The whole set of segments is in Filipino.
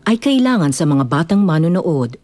ay kailangan sa mga batang manonood.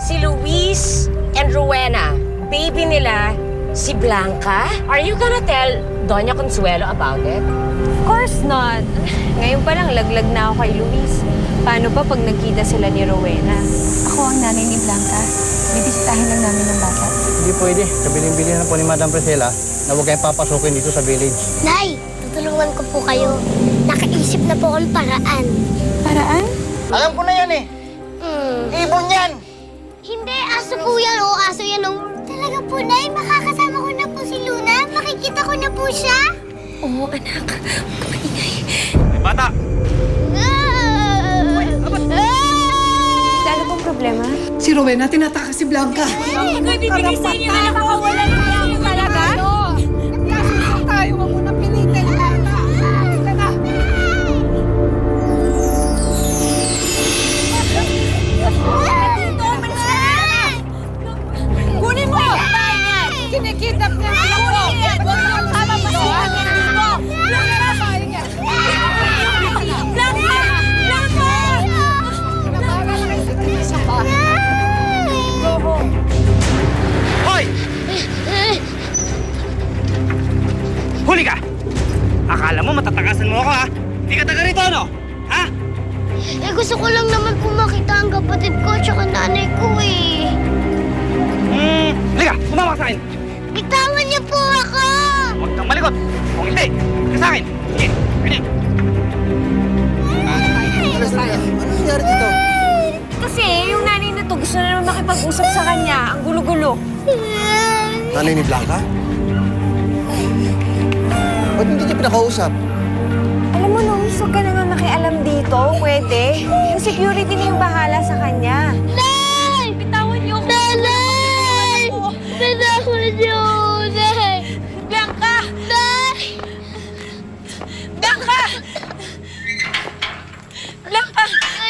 Si Luis and Rowena, baby nila, si Blanca. Are you gonna tell Doña Consuelo about it? Of course not. Ngayon pa lang, laglag na ako kay Luis. Paano pa pag nagkita sila ni Rowena? Ako ang nanay ni Blanca. Bibisitahin lang namin ng bata. Hindi pwede. Kabiling-bili na po ni Madam Priscilla na huwag kayong papasukin dito sa village. Nay, tutulungan ko po kayo. Nakaisip na po akong paraan. Paraan? Alam ko na yan eh. Ibon yan! Hindi, aso po yan. O, aso yan. O. Talaga po, Nay. Makakasama ko na po si Luna. Makikita ko na po siya. Oo, anak. Huwag ka maingay. Bata! Ano pong problema? Si Rowena, tinatakas si Blanca. Bibigay sa inyo na nakawala na yung talaga? Kasusunod tayo, huwag mo na pilitin. Halika na. Kunin mo! Kinikidnap niya ang anak ko! Huwag mo ang tama pa siya! Blanca! Hoy! Huli ka! Akala mo matatakasan mo ako, ha? Hindi ka taga rito, ano? Ha? Eh, gusto ko lang naman po makita ang kapatid ko at nanay ko eh. Halika! Sumama ka sa akin! Bitawan niyo po ako! Huwag kang malikot! Kung hindi, ka sa akin! Sige, pwede! Ano nangyari dito? Kasi yung nanay na to gusto na naman makipag-usap sa kanya. Ang gulo-gulo. Nanay ni Blanca? Ba't hindi niya pinakausap? Alam mo, Luis, huwag ka naman makialam dito. Pwede. Yung security na yung bahala sa kanya. Nay! Bitawan niyo ako! Nanay! Bitawan niyo! Nay! Blanca! Nay! Blanca! Blanca!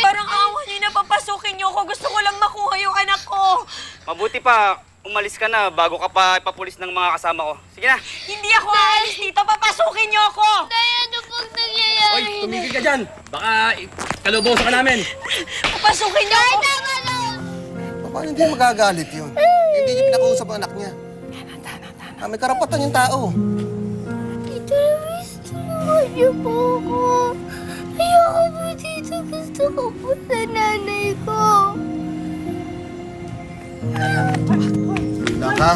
Parang awa niyo na papasukin niyo ako. Gusto ko lang makuha yung anak ko. Mabuti pa, umalis ka na bago ka pa ipapulis ng mga kasama ko. Sige na! Hindi ako aalis dito. Papasukin niyo ako. Nay, ano pong nangyayari? Hoy, tumigil ka dyan! Baka kalubosan ka namin! Papasukin niyo ako. Paano hindi magagalit yun? Hindi niya pinakausap ang anak niya. May karapatan yung tao. Tito Luis, tulungan niyo po ako. Ayoko po dito. Gusto ko po sa nanay ko. Blanca?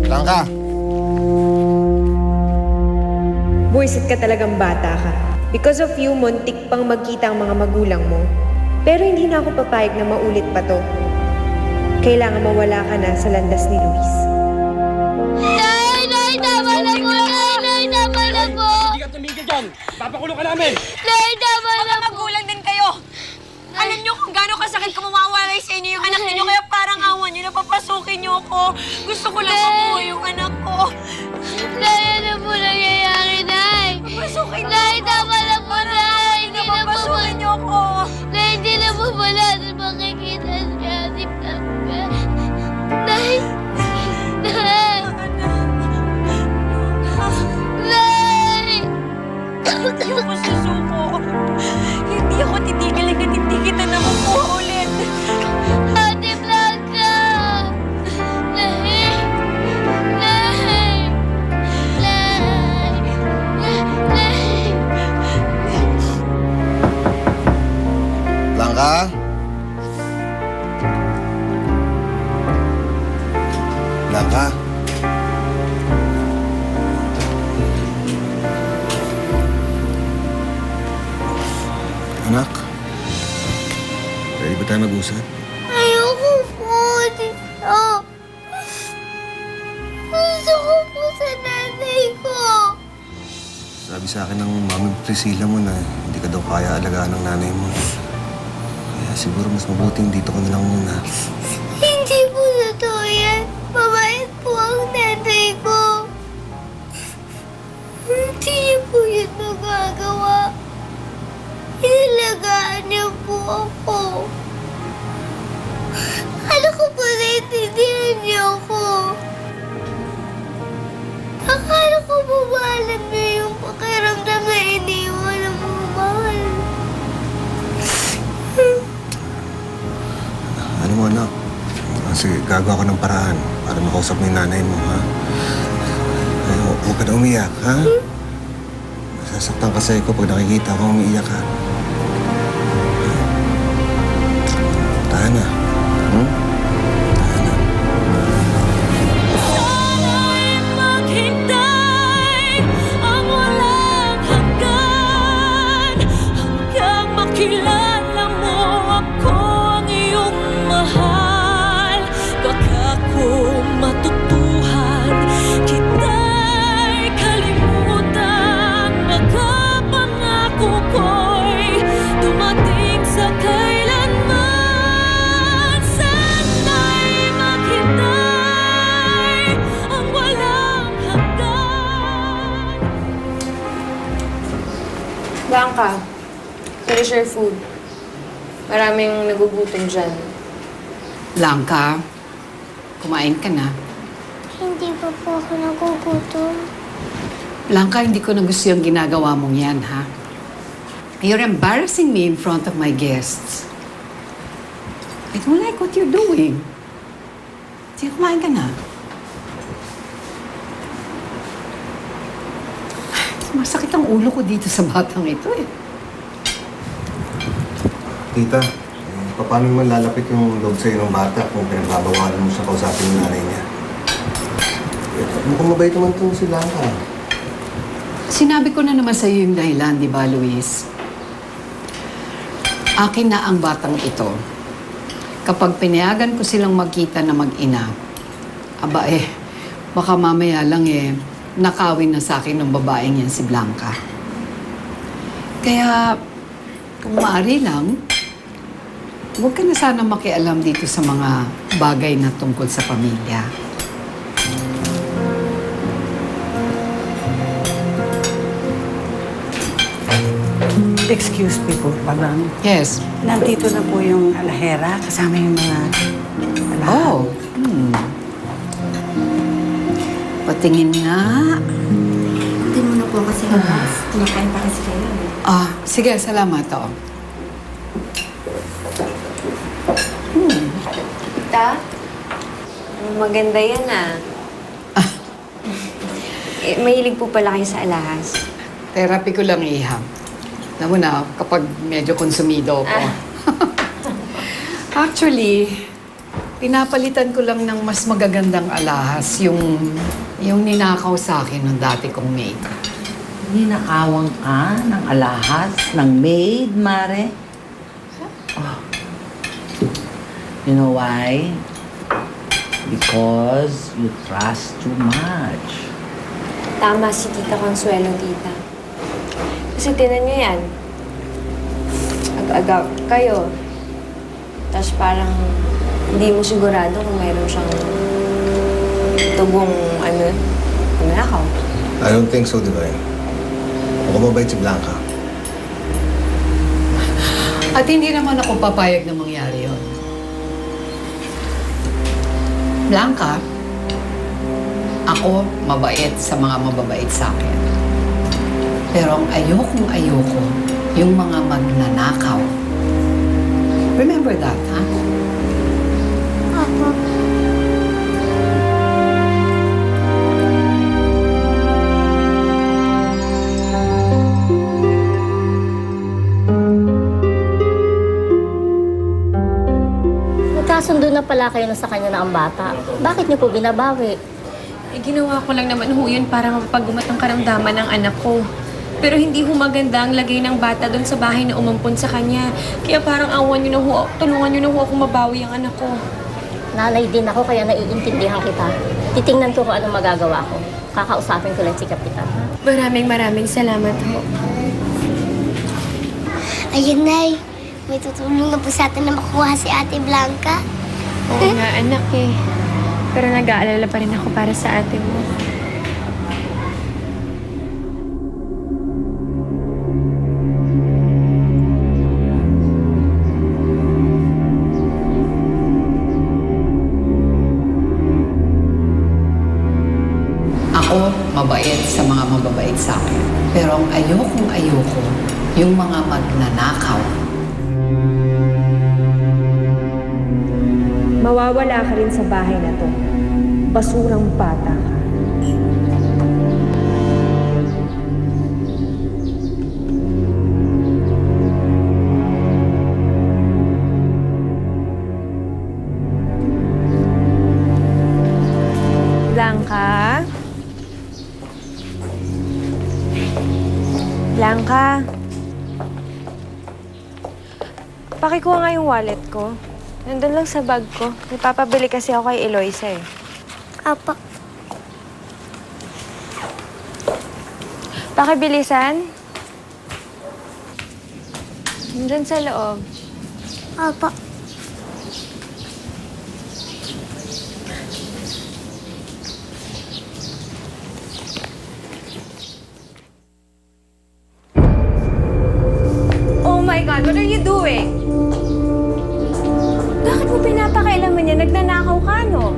Blanca? Buwisit ka talagang bata ka. Because of you, muntik pang magkita ang mga magulang mo. Pero hindi na ako papayag na maulit pa to. Kailangan mawala ka na sa landas ni Luis. Nay! Nay! Tama na po! Nay! Nay! Tama na po! Hindi ka tumigil dyan! Papakulong ka namin! Nay! Tama na Mga magulang din kayo. Alam niyo kung gaano kasakit kung mawawalay sa inyo yung anak niyo. Kaya parang awan niyo na papasukin niyo ako. Gusto ko lang makuha yung anak ko. Nay! Ano po nangyayari, Nay? Papasukin niyo Nay! ako. Tama na po, Nay! Hindi na po Papasukin niyo ako. Nay, hindi na po pala makikita siya si Blanca. Nay! Nay! Nay! Hindi ako susuko. Hindi ako titigil hanggang hindi kita nakukuha ulit. Ate Blanca! Nay! Nay! Nay! Nay! Blanca? Blanca? Anak? Pwede ba tayo mag-usap? Ayoko po dito. Gusto ko po sa nanay ko. Sabi sa akin ng mami Priscilla mo na hindi ka daw kaya alagaan ng nanay mo. Kaya siguro mas mabuting dito ka na lang muna. Hindi po totoo yan. Mabait po ang nanay ko. Hindi niyo po yun nagagawa. Inalagaan niyo po ako. Sige, gagawa ko ng paraan para makausap mo yung nanay mo, ha? Ay, huwag ka na umiyak, ha? Nasasaktan kasi ako pag nakikita ko umiiyak ka. Tahan na. Hmm? Tahan na. Sana'y maghintay ang walang hanggan hanggang makilala mo ako ang iyong mahal. Baka ko matutuhan kita'y kalimutan. Nakapangako ko'y dumating sa kailanman. Sana'y maghintay ang walang hanggan. Blanca, finish your food. Maraming nagugutom dyan. Blanca, kumain ka na. Hindi pa po ako nagugutom. Blanca, hindi ko na gusto yung ginagawa mong yan, ha? You're embarrassing me in front of my guests. I don't like what you're doing. Sige, kumain ka na. Masakit ang ulo ko dito sa batang ito, eh. Tita, paano naman lalapit yung loob sa'yo ng bata kung pinagbabawalan mo siya kausapin ng nanay niya? Mukhang mabait naman itong si Blanca. Sinabi ko na naman sa iyo yung dahilan, di ba, Luis? Akin na ang batang ito. Kapag pinayagan ko silang magkita na mag-ina, aba baka mamaya lang nakawin na sa akin ng babaeng yan si Blanca. Kaya, kung maaari lang, huwag ka na sana makialam dito sa mga bagay na tungkol sa pamilya. Excuse me po, Madam. Yes. Nandito na po yung alahera kasama yung mga alahas. Oh. Patingin nga. Hindi mo na po kasi labas. Kumakain pa kasi kayo. Sige, salamat. Oh. Ta? Maganda yan, Mahilig po pala kayo sa alahas. Therapy ko lang, Iha. Alam mo na, kapag medyo konsumido ako. Actually, pinapalitan ko lang ng mas magagandang alahas yung ninakaw sa akin ng dati kong maid. Ninakawan ka ng alahas, ng maid, Mare? Oh. You know why? Because you trust too much. Tama si Tita Consuelo, Tita. Kasi tinan niyo yan. Ag-aga kayo. Tapos parang hindi mo sigurado kung mayroon siyang tubong nanakaw. I don't think so, Divine. Mukhang mabait si Blanca. At hindi naman ako papayag na mangyari yun. Blanca, ako mabait sa mga mababait sa akin. Pero ang ayoko yung mga magnanakaw. Remember that, ha? Papa. Nagkasundo na pala kayo na sa kanya na ang bata. Bakit niyo po binabawi? Ginawa ko lang naman ho yun para mapapagumat ang karamdaman ng anak ko. Pero hindi ho maganda ang lagay ng bata doon sa bahay na umampon sa kanya. Kaya parang awan niyo na ho, tulungan niyo na ho ako mabawi ang anak ko. Nanay din ako kaya naiintindihan kita. Titingnan ko kung anong magagawa ko. Kakausapin ko lang si Kapitan. Maraming salamat ho. Ayun, Nay. May tutulong na po sa atin na makuha si Ate Blanca. Oo nga, anak eh. Pero nag-aalala pa rin ako para sa ate mo. Ako, mabait sa mga mababait sa akin. Pero ang ayoko yung mga magnanakaw. mawawala ka rin sa bahay na to. Basurang bata ka. Blanca? Blanca? Pakikuha nga yung wallet ko. Nandun lang sa bag ko. Nagpapabili kasi ako kay Eloisa eh. Apa. Pakibilisan? Nandun sa loob. Apa. Oh my God, what are you doing? Bakit mo pinapakailaman niya? Nagnanakaw ka, no?